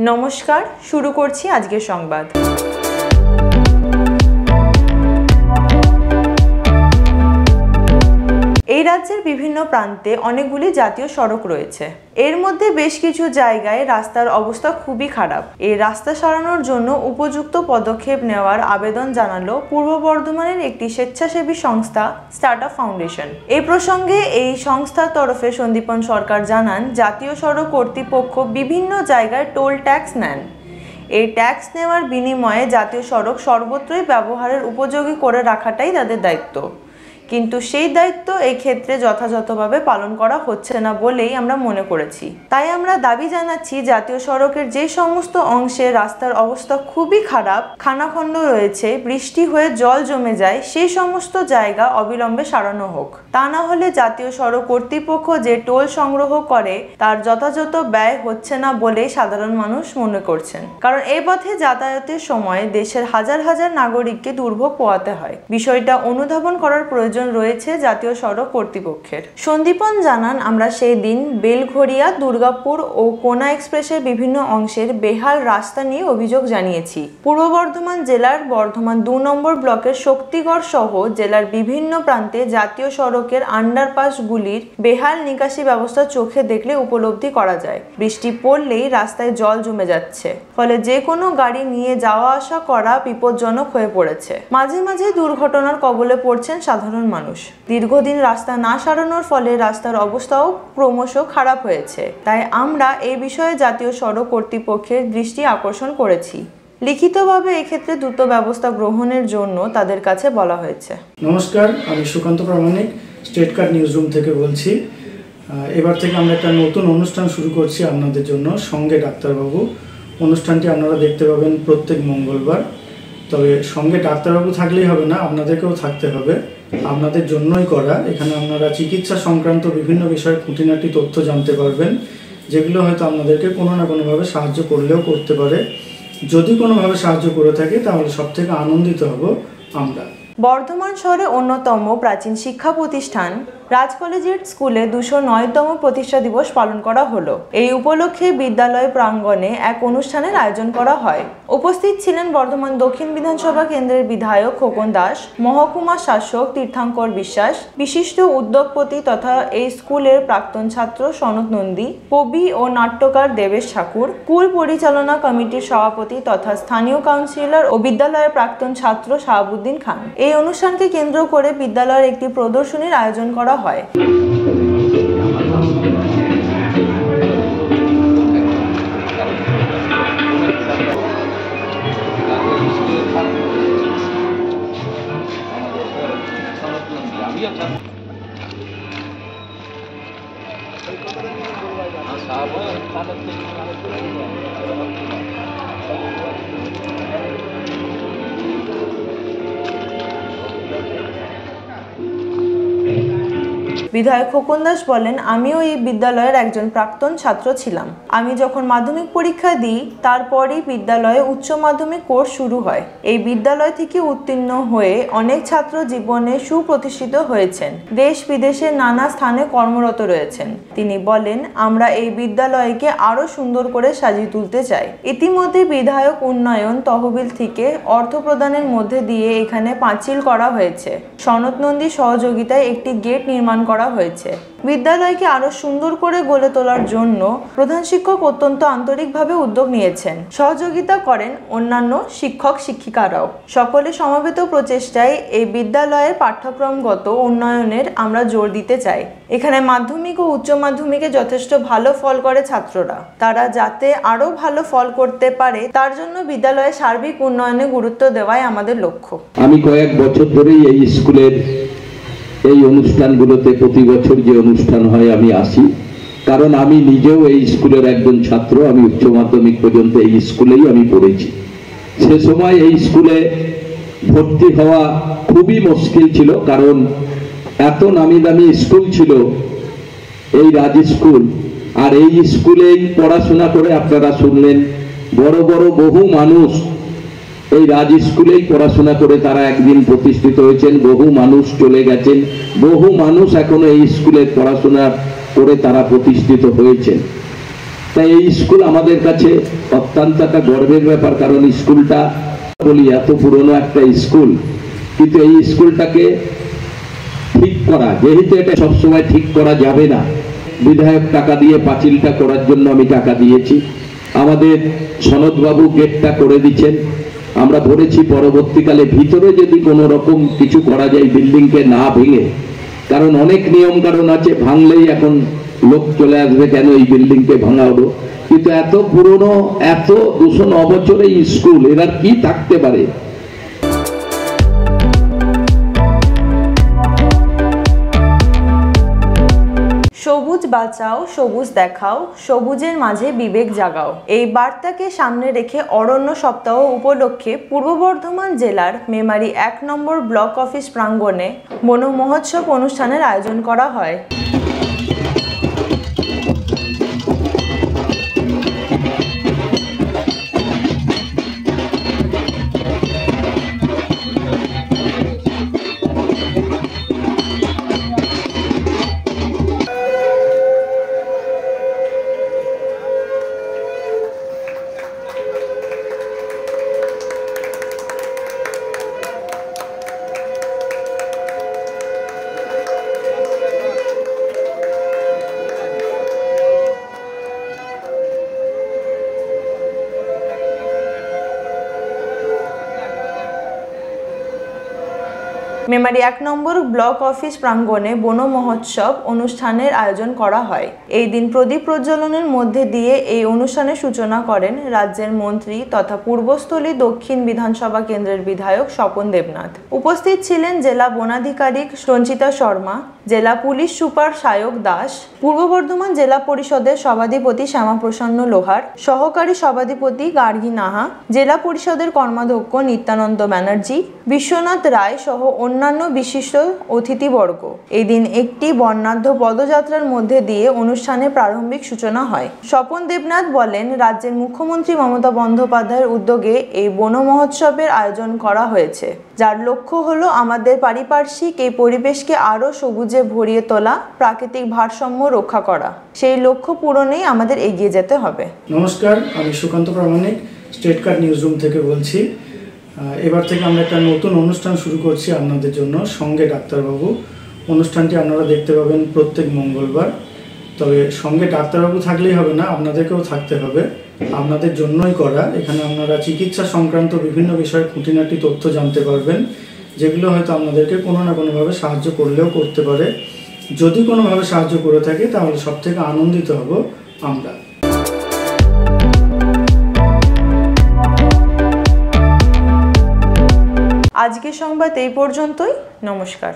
নমস্কার, শুরু করছি আজকের সংবাদ। এই রাজ্যের বিভিন্ন প্রান্তে অনেকগুলি জাতীয় সড়ক রয়েছে। এর মধ্যে বেশ কিছু জায়গায় রাস্তার অবস্থা খুবই খারাপ। এই রাস্তা সারানোর জন্য উপযুক্ত পদক্ষেপ নেওয়ার আবেদন জানালো পূর্ব বর্ধমানের একটি স্বেচ্ছাসেবী সংস্থা স্টার্টআপ ফাউন্ডেশন। এই প্রসঙ্গে এই সংস্থার তরফে সন্দীপন সরকার জানান, জাতীয় সড়ক কর্তৃপক্ষ বিভিন্ন জায়গায় টোল ট্যাক্স নেন। এই ট্যাক্স নেওয়ার বিনিময়ে জাতীয় সড়ক সর্বত্রই ব্যবহারের উপযোগী করে রাখাটাই তাদের দায়িত্ব, কিন্তু সেই দায়িত্ব এই ক্ষেত্রে যথাযথভাবে পালন করা হচ্ছে না বলেই আমরা মনে করেছি। তাই আমরা দাবি জানাচ্ছি, জাতীয় সড়কের যে সমস্ত অংশে রাস্তার অবস্থা খুবই খারাপ, খানাখন্দ রয়েছে, বৃষ্টি হয়ে জল জমে যায়, সেই সমস্ত জায়গা অবিলম্বে সারানো হোক। তা না হলে জাতীয় সড়ক কর্তৃপক্ষ যে টোল সংগ্রহ করে তার যথাযথ ব্যয় হচ্ছে না বলেই সাধারণ মানুষ মনে করছেন। কারণ এই পথে যাতায়াতের সময় দেশের হাজার হাজার নাগরিককে দুর্ভোগ পোহাতে হয়। বিষয়টা অনুধাবন করার প্রয়োজন রয়েছে জাতীয় সড়ক কর্তৃপক্ষের। সন্দীপন জানান, আমরা সেই দিন বেলঘড়িয়া, দুর্গাপুর ও কোনা এক্সপ্রেসের বিভিন্ন অংশের বেহাল রাস্তা নিয়ে অভিযোগ জানিয়েছি। পূর্ব বর্ধমান জেলার বর্ধমান 2 নম্বর ব্লকের শক্তিগড় সহ জেলার বিভিন্ন প্রান্তে জাতীয় সড়কের আন্ডারপাসগুলির বেহাল নিকাশি ব্যবস্থা চোখে দেখলে উপলব্ধি করা যায়। বৃষ্টি পড়লেই রাস্তায় জল জমে যাচ্ছে, ফলে যে কোনো গাড়ি নিয়ে যাওয়া আসা করা বিপজ্জনক হয়ে পড়েছে। মাঝে মাঝে দুর্ঘটনার কবলে পড়ছেন সাধারণ মানুষ। দীর্ঘদিন রাস্তা না সারানোর ফলে রাস্তার অবস্থাও ক্রমশ খারাপ হয়েছে। তাই আমরা এই বিষয়ে জাতীয় সড়ক কর্তৃপক্ষের দৃষ্টি আকর্ষণ করেছি। লিখিতভাবে এক্ষেত্রে দ্রুত ব্যবস্থা গ্রহণের জন্য তাদের কাছে বলা হয়েছে। নমস্কার, আমি সুকান্ত প্রামাণিক স্টেট কার্ড নিউজ রুম থেকে বলছি। এবার থেকে আমরা একটা নতুন অনুষ্ঠান শুরু করছি আপনাদের জন্য, সঙ্গে ডাক্তারবাবু। অনুষ্ঠানটি আপনারা দেখতে পাবেন প্রত্যেক মঙ্গলবার। তবে সঙ্গে ডাক্তারবাবু থাকলেই হবে না, আপনাদেরকেও থাকতে হবে। আপনাদের জন্যই করা। এখানে আপনারা চিকিৎসা সংক্রান্ত বিভিন্ন বিষয়ে খুঁটিনাটি তথ্য জানতে পারবেন, যেগুলো হয়তো আপনাদেরকে কোনো না কোনোভাবে সাহায্য করলেও করতে পারে। যদি কোনোভাবে সাহায্য করে থাকে তাহলে সবথেকে আনন্দিত হব আমরা। বর্ধমান শহরে অন্যতম প্রাচীন শিক্ষা প্রতিষ্ঠান রাজ কলেজিয়েট স্কুলে 209তম প্রতিষ্ঠা দিবস পালন করা হলো। এই উপলক্ষে বিদ্যালয় প্রাঙ্গণে এক অনুষ্ঠানের আয়োজন করা হয়। উপস্থিত ছিলেন বর্ধমান দক্ষিণ বিধানসভা কেন্দ্রের বিধায়ক খোকন দাস, মহকুমা শাসক তীর্থঙ্কর বিশ্বাস, বিশিষ্ট উদ্যোগপতি তথা এই স্কুলের প্রাক্তন ছাত্র সনত নন্দী, কবি ও নাট্যকার দেবেশ ঠাকুর, স্কুল পরিচালনা কমিটির সভাপতি তথা স্থানীয় কাউন্সিলর ও বিদ্যালয়ের প্রাক্তন ছাত্র শাহাবুদ্দিন খান। এই অনুষ্ঠানকে কেন্দ্র করে বিদ্যালয়ের একটি প্রদর্শনীর আয়োজন করা হয়। বিধায়ক খোকন দাস বলেন, আমিও এই বিদ্যালয়ের একজন প্রাক্তন ছাত্র ছিলাম। আমি যখন মাধ্যমিক পরীক্ষা দিই তারপরই বিদ্যালয়ে উচ্চ মাধ্যমিক কোর্স শুরু হয়। এই বিদ্যালয় থেকে উত্তীর্ণ হয়ে অনেক ছাত্র জীবনে সুপ্রতিষ্ঠিত হয়েছেন, দেশ বিদেশের নানা স্থানে কর্মরত রয়েছেন। তিনি বলেন, আমরা এই বিদ্যালয়কে আরো সুন্দর করে সাজিয়ে তুলতে চাই। ইতিমধ্যে বিধায়ক উন্নয়ন তহবিল থেকে অর্থ প্রদানের মধ্যে দিয়ে এখানে পাঁচিল করা হয়েছে। সনত নন্দী সহযোগিতায় একটি গেট নির্মাণ করা হয়েছে। বিদ্যালয়কে আরো সুন্দর করে গড়ে তোলার জন্য প্রধান শিক্ষক অত্যন্ত আন্তরিকভাবে উদ্যোগ নিয়েছেন। সহযোগিতা করেন অন্যান্য শিক্ষক শিক্ষিকারাও। সকলে সমবেত প্রচেষ্টায় এই বিদ্যালয়ের পাঠ্যক্রমগত উন্নয়নের আমরা জোর দিতে চাই। এখানে মাধ্যমিক ও উচ্চ মাধ্যমিকে যথেষ্ট ভালো ফল করে ছাত্ররা, তারা যাতে আরো ভালো ফল করতে পারে তার জন্য বিদ্যালয়ের সার্বিক উন্নয়নে গুরুত্ব দেওয়াই আমাদের লক্ষ্য। আমি কয়েক বছর ধরেই এই স্কুলের এই অনুষ্ঠানগুলোতে প্রতি বছর যে অনুষ্ঠান হয় আমি আসি, কারণ আমি নিজেও এই স্কুলের একজন ছাত্র। আমি উচ্চ মাধ্যমিক পর্যন্ত এই স্কুলেই আমি পড়েছি। সে সময় এই স্কুলে ভর্তি হওয়া খুবই মুশকিল ছিল, কারণ এত নামি দামি স্কুল ছিল এই রাজ স্কুল। আর এই স্কুলেই পড়াশোনা করে আপনারা শুনলেন বড় বড় বহু মানুষ এই রাজ স্কুলেই পড়াশোনা করে তারা একদিন প্রতিষ্ঠিত হয়েছেন। বহু মানুষ চলে গেছেন, বহু মানুষ এখনো এই স্কুলে পড়াশোনা করে তারা প্রতিষ্ঠিত হয়েছেন। তাই এই স্কুল আমাদের কাছে অত্যন্ত একটা গর্বের ব্যাপার, কারণ স্কুলটা বলি এত পুরনো একটা স্কুল, কিন্তু এই স্কুলটাকে ঠিক করা, যেহেতু এটা সবসময় ঠিক করা যাবে না, বিধায়ক টাকা দিয়ে পাঁচিলটা করার জন্য আমি টাকা দিয়েছি, আমাদের সনদবাবু গেটটা করে দিচ্ছেন। আমরা বলেছি পরবর্তীকালে ভিতরে যদি কোনো রকম কিছু করা যায় বিল্ডিংকে না ভেঙে, কারণ অনেক নিয়ম কারণ আছে, ভাঙলেই এখন লোক চলে আসবে কেন এই বিল্ডিংকে ভাঙা হলো, কিন্তু এত পুরনো, এত 209 বছরের স্কুল, এরা কি থাকতে পারে? সবুজ বাঁচাও, সবুজ দেখাও, সবুজের মাঝে বিবেক জাগাও। এই বার্তাকে সামনে রেখে অরণ্য সপ্তাহ উপলক্ষে পূর্ব বর্ধমান জেলার মেমারি 1 নম্বর ব্লক অফিস প্রাঙ্গণে বন মহোৎসব অনুষ্ঠানের আয়োজন করা হয়। মেমারি 1 নম্বর ব্লক অফিস প্রাঙ্গণে বন মহোৎসব অনুষ্ঠানের আয়োজন করা হয়। এই দিন প্রদীপ প্রজ্বলনের মধ্যে দিয়ে এই অনুষ্ঠানের সূচনা করেন রাজ্যের মন্ত্রী তথা পূর্বস্থলী দক্ষিণ বিধানসভা কেন্দ্রের বিধায়ক স্বপন দেবনাথ। উপস্থিত ছিলেন জেলা বনাধিকারিক সঞ্চিতা শর্মা, জেলা পুলিশ সুপার সায়ক দাস, পূর্ব বর্ধমান জেলা পরিষদের সভাধিপতি শ্যামাপ্রসন্ন লোহার, সহকারী সভাধিপতি গার্গী নাহা, জেলা পরিষদের কর্মাধ্যক্ষ নিত্যানন্দ ব্যানার্জি, বিশ্বনাথ রায় সহ অন্যান্য বিশিষ্ট অতিথিবর্গ। এই দিন একটি বর্ণাঢ্য পদযাত্রার মধ্যে দিয়ে অনুষ্ঠানের প্রারম্ভিক সূচনা হয়। স্বপন দেবনাথ বলেন, রাজ্যের মুখ্যমন্ত্রী মমতা বন্দ্যোপাধ্যায়ের উদ্যোগে এই বন মহোৎসবের আয়োজন করা হয়েছে, যার লক্ষ্য হলো আমাদের পারিপার্শ্বিক এই পরিবেশকে আরও সবুজে ভরিয়ে তোলা, প্রাকৃতিক ভারসাম্য রক্ষা করা। সেই লক্ষ্য পূরণেই আমাদের এগিয়ে যেতে হবে। নমস্কার, আমি সুকান্ত প্রামাণিক স্টেট কার্ড নিউজ রুম থেকে বলছি। এবার থেকে আমরা একটা নতুন অনুষ্ঠান শুরু করছি আপনাদের জন্য, সঙ্গে ডাক্তারবাবু। অনুষ্ঠানটি আপনারা দেখতে পাবেন প্রত্যেক মঙ্গলবার। তবে সঙ্গে ডাক্তারবাবু থাকলেই হবে না, আপনাদেরকেও থাকতে হবে, আপনাদের জন্যই করা। এখানে আপনারা চিকিৎসা সংক্রান্ত বিভিন্ন বিষয়ে খুঁটিনাটি তথ্য জানতে পারবেন, যেগুলো হয়তো আপনাদেরকে কোনো না কোনোভাবে সাহায্য করলেও করতে পারে। যদি কোনোভাবে সাহায্য করে থাকে তাহলে সব থেকে আনন্দিত হব আমরা। আজকের সংবাদ এই পর্যন্তই। নমস্কার।